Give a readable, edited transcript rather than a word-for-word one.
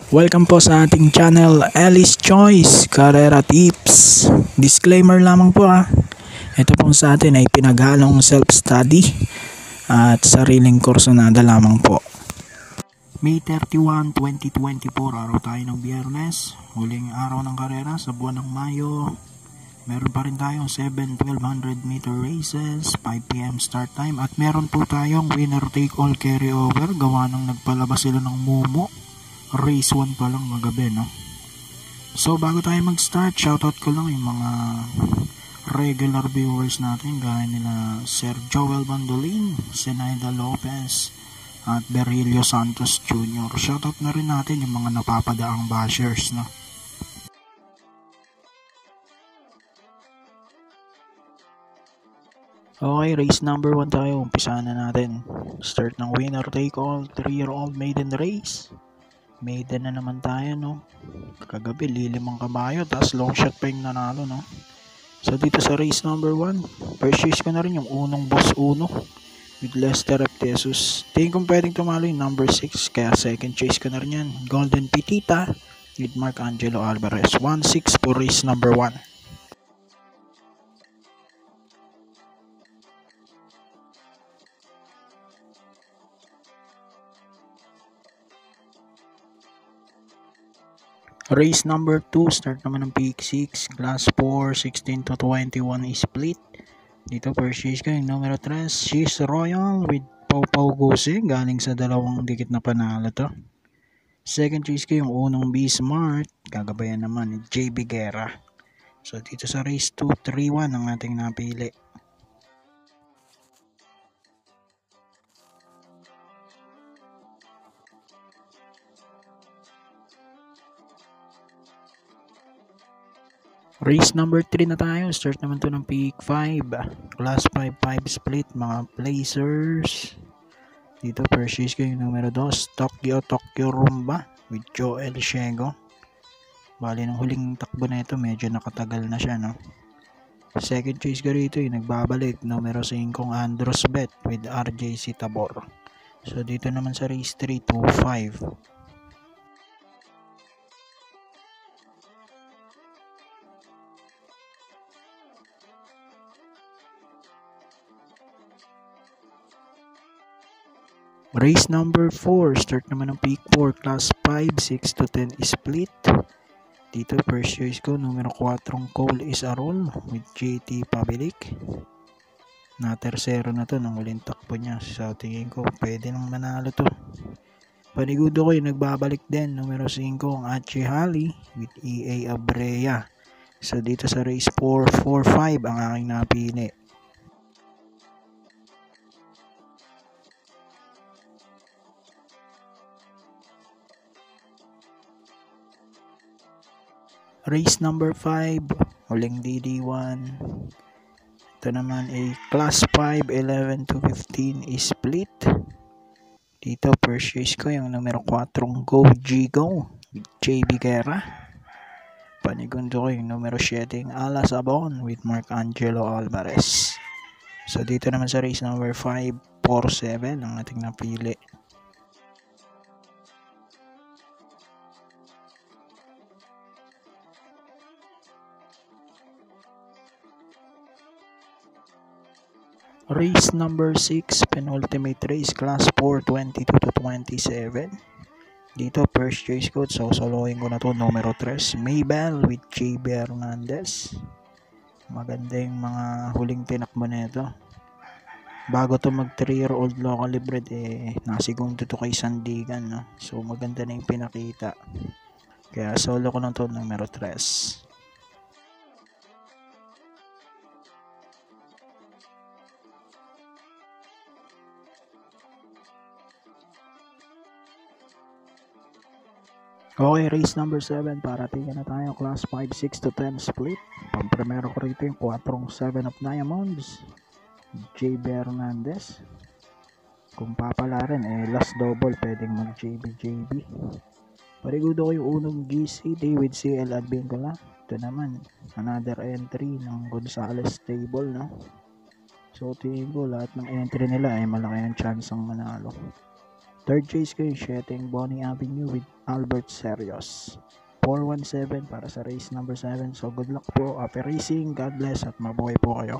Welcome po sa ating channel, Alice Choice Carrera Tips. Disclaimer lamang po Ito po sa atin ay pinaghalong self-study at sariling kursunada lamang po. May 31, 2024, araw tayo ng Biyernes. Huling araw ng karera sa buwan ng Mayo. Meron pa rin tayong 1200 meter races, 5 PM start time. At meron po tayong winner take all carryover. Gawa ng nagpalabas sila ng Momo. Race 1 pa lang magabi, no? So bago tayo mag-start, shoutout ko lang yung mga regular viewers natin gaya nila Sir Joel Bandolin, Zenaida Lopez at Berilio Santos Jr. Shoutout na rin natin yung mga napapadaang bashers, no? Okay, race number 1 tayo. Umpisahan na natin. Start ng winner take all 3-year-old maiden race. Maiden na naman tayo, no? Kagabi, lilimang kabayo, tapos long shot pa yung nanalo, no? So, dito sa race number 1, purchase ko na rin yung unong boss uno with Lester Eptesus. Tingin kong pwedeng tumalo yung number 6, kaya second chase ko na rin yan. Golden Pitita with Mark Angelo Alvarez. 1-6 for race number 1. Race number 2, start naman ng Peak 6, Class 4, 16 to 21 split. Dito purchase ko yung numero 3, She's Royal with Pau Pau Gose, galing sa dalawang dikit na panalo to. Second choice ko yung unong B Smart, gagabayan naman ni JB Guerra. So dito sa race 2, 3-1 ang ating napili. Race number 3 na tayo. Start naman to ng Peak 5. Class 5 split, mga placers. Dito purchase ko yung numero 2, Tokyo Rumba with Joel Shego. Bali ng huling takbo na ito, medyo nakatagal na siya, no? Second choice ko rito yung nagbabalik, numero 5, Andros Bet with RJC Tabor. So dito naman sa race 3, 2-5. Race number 4, start naman ng Peak 4, Class 5, 6 to 10 split. Dito first choice ko, numero 4, Cole Isarol with JT Pabilik. Na tersero na to ng huling takbo niya. Sa tingin ko, pwede nang manalo to. Panigudo ko yung nagbabalik din, numero 5, ang Achi Hali with EA Abrea. So dito sa race 4, 4-5 ang aking napili. Race number 5, huling DD1. Ito naman ay Class 5, 11 to 15 split. Dito purchase ko yung numero 4, Go Gigo with JB Guerra. Panigundo ko yung numero 7, Ala Sabon with Mark Angelo Alvarez. So dito naman sa race number 5, 4-7 ang ating napili. Race number 6, penultimate race, Class 4, 22 to 27. Dito, first choice ko, so soloin ko na to, numero 3, Maybell with JB Hernandez. Maganda yung mga huling tinakbo na ito. Bago to mag 3-year-old local hybrid, nasigundo to kay Sandigan, no? So maganda na yung pinakita. Kaya solo ko na to, numero 3. Okay, race number 7, parating na tayo, Class 5, 6 to 10 split. Pang-primero ko rito yung 4, 7 of Diamonds, JB Hernandez. Kung papala rin, last double, pwedeng mag-JB. Parigudo ko yung unong GC, David CL Advincula. Ito naman, another entry ng Gonzales Stable, no? So, tingin ko lahat ng entry nila ay malaki ang chance ang manalo. Third choice ko yung 7 Bonnie Avenue with Albert Serios. 417 para sa race number 7. So good luck po, happy racing, God bless at mabuhay po kayo.